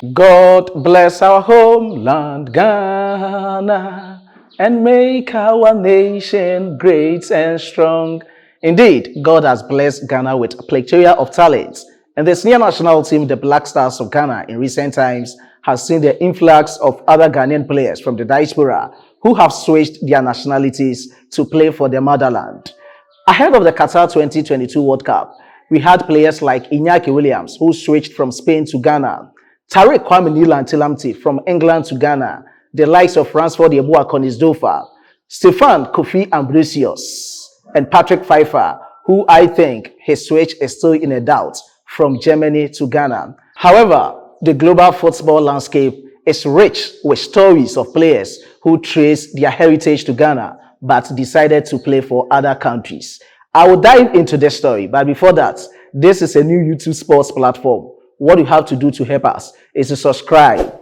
God bless our homeland, Ghana, and make our nation great and strong. Indeed, God has blessed Ghana with a plethora of talents, and the senior national team, the Black Stars of Ghana, in recent times has seen the influx of other Ghanaian players from the diaspora who have switched their nationalities to play for their motherland. Ahead of the Qatar 2022 World Cup, we had players like Iñaki Williams, who switched from Spain to Ghana, Tariq Kwame Nilantilamti from England to Ghana, the likes of Ransford Yeboah-Konisdofa, Stefan Kofi Ambrosius, and Patrick Pfeiffer, who I think his switch is still in a doubt, from Germany to Ghana. However, the global football landscape is rich with stories of players who traced their heritage to Ghana but decided to play for other countries. I will dive into this story, but before that, this is a new YouTube sports platform. What you have to do to help us is to subscribe,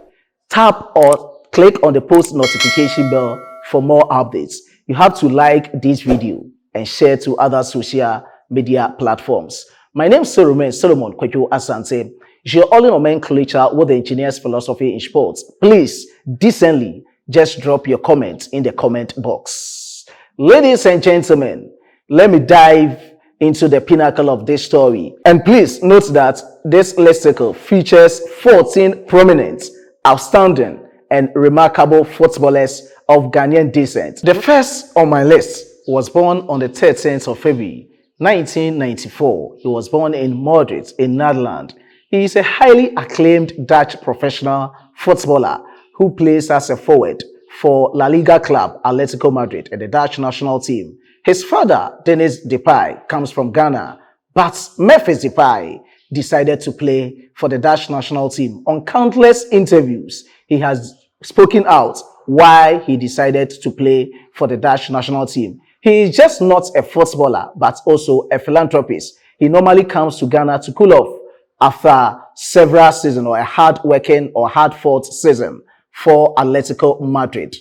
tap or click on the post notification bell for more updates. You have to like this video and share to other social media platforms. My name is Solomon Kwejo Asante. Your only nomenclature with the engineer's philosophy in sports. Please, decently, just drop your comments in the comment box. Ladies and gentlemen, let me dive into the pinnacle of this story. And please note that this listicle features 14 prominent, outstanding, and remarkable footballers of Ghanaian descent. The first on my list was born on the 13th of February, 1994. He was born in Madrid, in Netherlands. He is a highly acclaimed Dutch professional footballer who plays as a forward for La Liga club Atletico Madrid and the Dutch national team. His father, Dennis Depay, comes from Ghana, but Memphis Depay decided to play for the Dutch national team. On countless interviews, he has spoken out why he decided to play for the Dutch national team. He is just not a footballer, but also a philanthropist. He normally comes to Ghana to cool off after several seasons or a hard-working or hard-fought season for Atletico Madrid.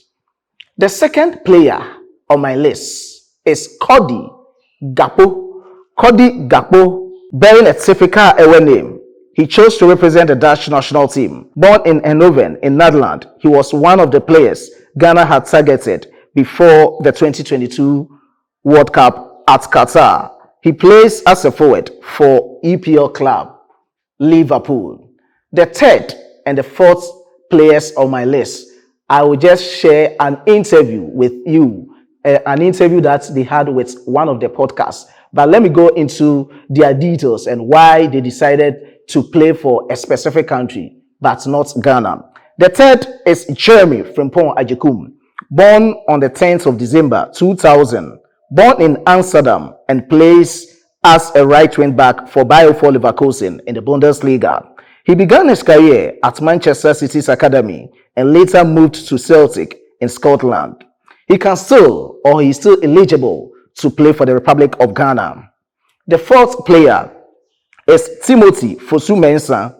The second player on my list is Cody Gakpo. Cody Gakpo, bearing a typical Ewe name, he chose to represent the Dutch national team. Born in Eindhoven in Netherlands, he was one of the players Ghana had targeted before the 2022 World Cup at Qatar. He plays as a forward for EPL club Liverpool. The third and the fourth players on my list, I will just share an interview with you, an interview that they had with one of the podcasts. But let me go into their details and why they decided to play for a specific country, but not Ghana. The third is Jeremy Frimpong Ajekum, born on the 10th of December 2000, born in Amsterdam and plays as a right wing back for Bayer Leverkusen in the Bundesliga. He began his career at Manchester City's academy and later moved to Celtic in Scotland. He is still eligible to play for the Republic of Ghana. The fourth player is Timothy Fosu-Mensah,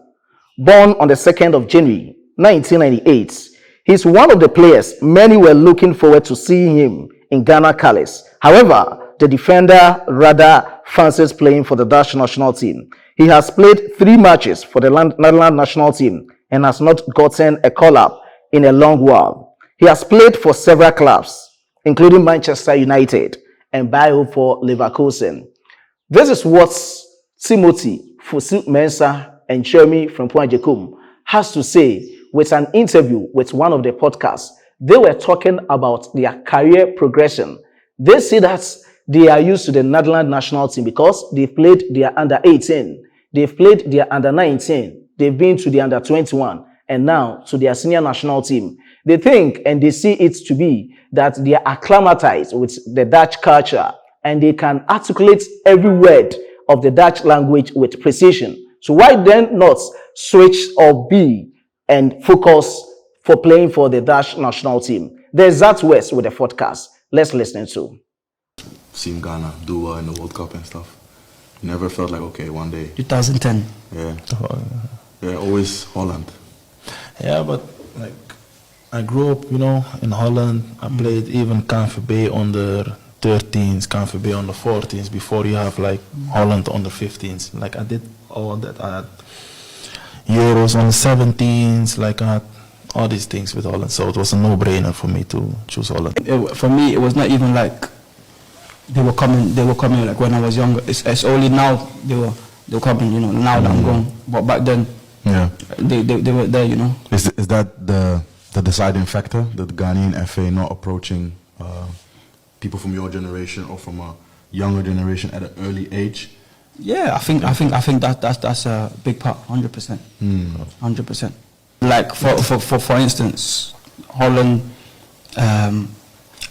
born on the 2nd of January 1998. He's one of the players many were looking forward to seeing him in Ghana colours. However, the defender rather fancies playing for the Dutch national team. He has played 3 matches for the Netherlands national team and has not gotten a call-up in a long while. He has played for several clubs, including Manchester United and Bayer Leverkusen. This is what Timothy Fosu-Mensah and Jeremy Frimpong Ajekum has to say with an interview with one of the podcasts. They were talking about their career progression. They say that they are used to the Netherlands national team because they've played their under 18, they've played their under 19, they've been to the under 21, and now to their senior national team. They think and they see it to be that they are acclimatized with the Dutch culture and they can articulate every word of the Dutch language with precision. So why then not switch or be and focus for playing for the Dutch national team? There's that words with the podcast. Let's listen to. Seen Ghana do well in the World Cup and stuff. Never felt like, okay, one day. 2010. Yeah. Yeah, always Holland. Yeah, but like I grew up, in Holland. I played even KNVB under 13s, KNVB under 14s before you have like Holland under 15s. Like I did all that. Euros on the 17s, like I had all these things with Holland. So it was a no-brainer for me to choose Holland. For me, it was not even like they were coming like when I was younger. It's only now they were coming, you know, now that I'm gone. But back then, Yeah. they were there, you know. Is that the deciding factor, the Ghanaian FA not approaching people from your generation or from a younger generation at an early age? Yeah, I think that's a big part, 100%. 100%. Like for instance, Holland,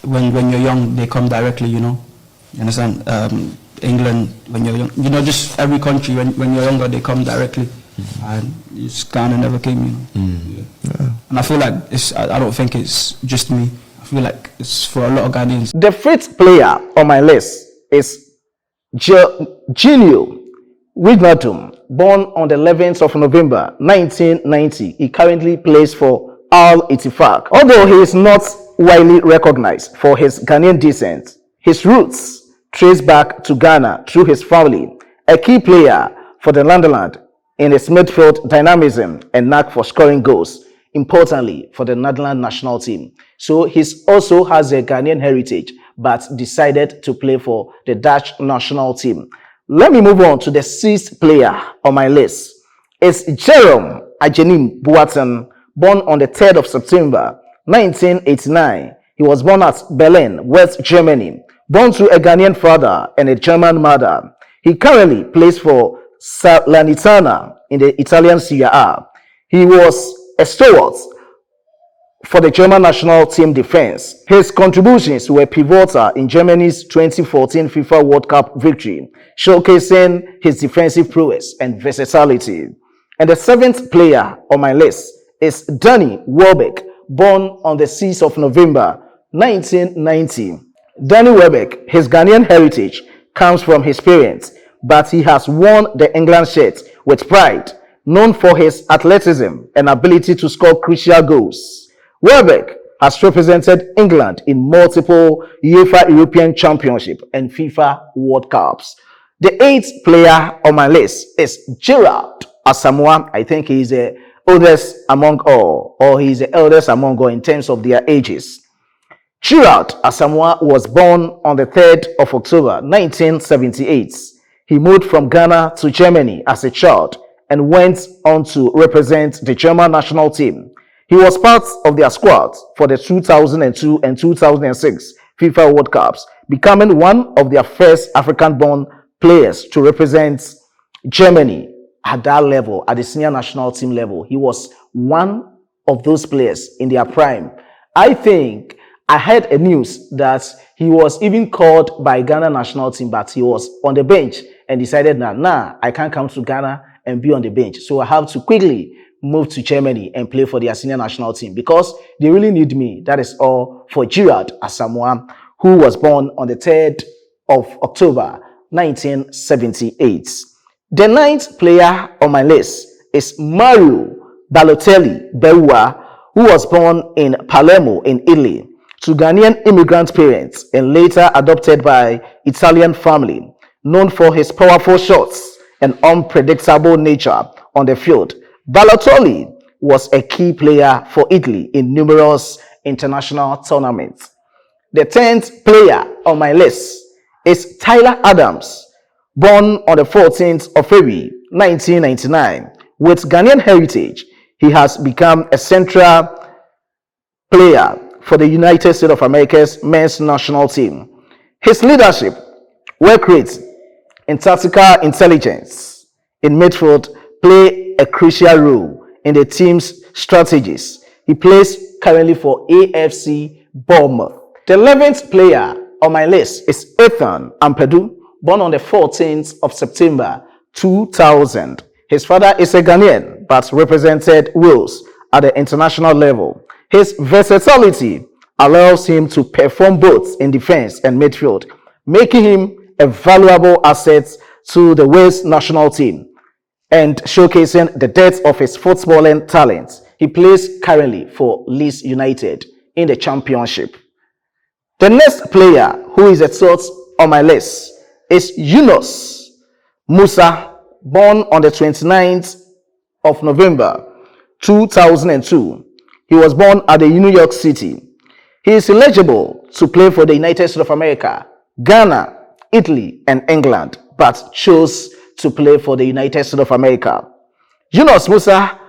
when you're young, they come directly, you know. You understand? England, when you're young, you know, just every country when you're younger, they come directly. And Ghana never came, you know. Yeah. And I feel like I don't think it's just me. I feel like it's for a lot of Ghanaians. The fifth player on my list is Genio Wijnaldum, born on the 11th of November 1990. He currently plays for Al Ittifaq. Although he is not widely recognized for his Ghanaian descent, his roots trace back to Ghana through his family. A key player for the Landland in his midfield dynamism and knack for scoring goals, importantly for the Netherlands national team. So he also has a Ghanaian heritage, but decided to play for the Dutch national team. Let me move on to the sixth player on my list. It's Jerome Ajenim Boateng, born on the 3rd of September 1989. He was born at Berlin, West Germany, born to a Ghanaian father and a German mother. He currently plays for Salernitana in the Italian Serie A. He was a stalwart for the German national team defense. His contributions were pivotal in Germany's 2014 FIFA World Cup victory, showcasing his defensive prowess and versatility. And the seventh player on my list is Danny Welbeck, born on the 6th of November 1990. Danny Welbeck, his Ghanaian heritage comes from his parents, but he has worn the England shirt with pride, known for his athleticism and ability to score crucial goals. Welbeck has represented England in multiple UEFA European Championship and FIFA World Cups. The eighth player on my list is Gerard Asamoah. I think he is the oldest among all, or he is the eldest among all in terms of their ages. Gerard Asamoah was born on the 3rd of October 1978. He moved from Ghana to Germany as a child and went on to represent the German national team. He was part of their squad for the 2002 and 2006 FIFA World Cups, becoming one of their first African-born players to represent Germany at that level, at the senior national team level. He was one of those players in their prime. I think I heard a news that he was even called by Ghana national team, but he was on the bench and decided, nah, I can't come to Ghana and be on the bench. So I have to quickly move to Germany and play for their senior national team because they really need me. That is all for Gerard Asamoah, who was born on the 3rd of October 1978. The ninth player on my list is Mario Balotelli Beua, who was born in Palermo in Italy to Ghanaian immigrant parents and later adopted by Italian family. Known for his powerful shots and unpredictable nature on the field, Balotelli was a key player for Italy in numerous international tournaments. The 10th player on my list is Tyler Adams, born on the 14th of February 1999. With Ghanaian heritage, he has become a central player for the United States of America's men's national team. His leadership, work rate, and tactical intelligence in midfield play a crucial role in the team's strategies. He plays currently for AFC Bournemouth. The 11th player on my list is Ethan Ampadu, born on the 14th of September 2000. His father is a Ghanaian but represented Wales at the international level. His versatility allows him to perform both in defense and midfield, making him a valuable asset to the Wales national team and showcasing the depth of his footballing talent. He plays currently for Leeds United in the Championship. The next player who is a third on my list is Yunus Musa, born on the 29th of November 2002. He was born at the New York City. He is eligible to play for the United States of America, Ghana, Italy, and England, but chose to play for the United States of America. Yunus Musa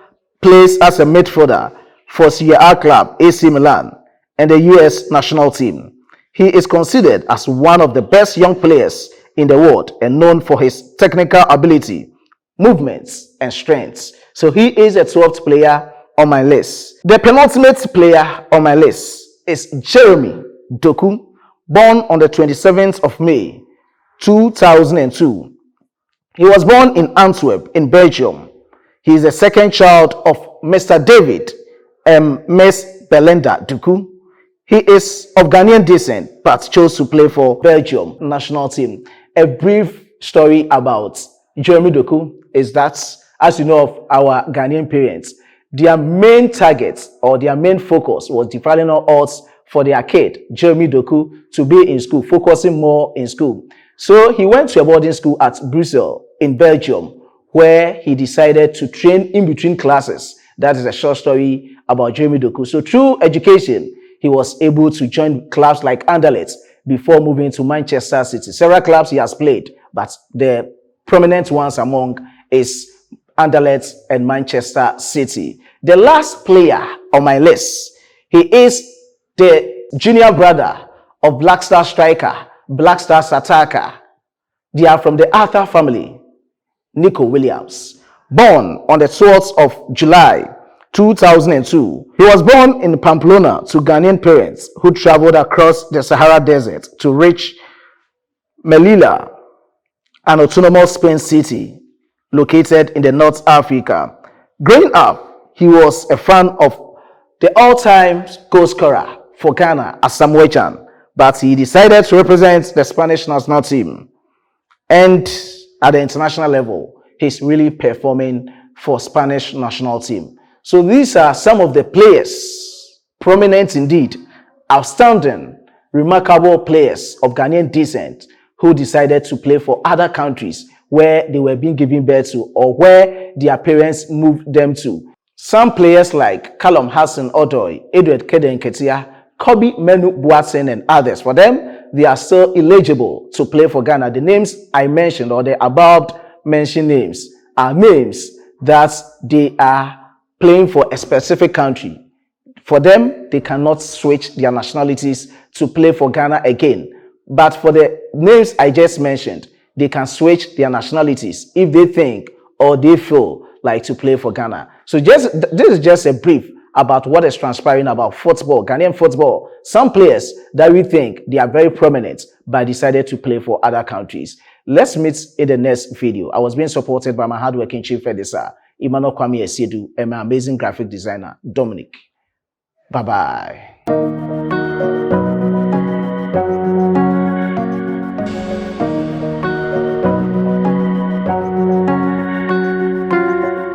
plays as a midfielder for Serie A club AC Milan and the US national team. He is considered as one of the best young players in the world and known for his technical ability, movements, and strengths. So he is the 12th player on my list. The penultimate player on my list is Jeremy Doku, born on the 27th of May 2002. He was born in Antwerp in Belgium. He is the second child of Mr. David and Miss Belinda Doku. He is of Ghanaian descent but chose to play for Belgium national team. A brief story about Jeremy Doku is that, as you know of our Ghanaian parents, their main target or their main focus was the final odds for their kid, Jeremy Doku, to be in school, focusing more in school. So he went to a boarding school at Brussels in Belgium, where he decided to train in between classes. That is a short story about Jeremy Doku. So through education, he was able to join clubs like Anderlecht before moving to Manchester City. Several clubs he has played, but the prominent ones among is Anderlecht and Manchester City. The last player on my list, he is the junior brother of Black Star striker, Black Stars attacker. They are from the Arthur family. Nico Williams, born on the 12th of July 2002. He was born in Pamplona to Ghanaian parents who traveled across the Sahara Desert to reach Melilla, an autonomous Spain city located in the North Africa. Growing up, he was a fan of the all-time goal scorer for Ghana, Asamoah Gyan, but he decided to represent the Spanish national team. And at the international level, he's really performing for Spanish national team. So these are some of the players, prominent indeed, outstanding, remarkable players of Ghanaian descent who decided to play for other countries where they were being given birth to or where their parents moved them to. Some players like Callum Hudson-Odoi, Edward Keden Ketia, Kobe Menu Boateng, and others. For them, they are still eligible to play for Ghana. The names I mentioned or the above mentioned names are names that they are playing for a specific country. For them, they cannot switch their nationalities to play for Ghana again. But for the names I just mentioned, they can switch their nationalities if they think or they feel like to play for Ghana. So this is just a brief about what is transpiring about football, Ghanaian football. Some players that we think they are very prominent but decided to play for other countries. Let's meet in the next video. I was being supported by my hardworking chief editor, Emmanuel Kwame Esiedu, and my amazing graphic designer, Dominic. Bye-bye.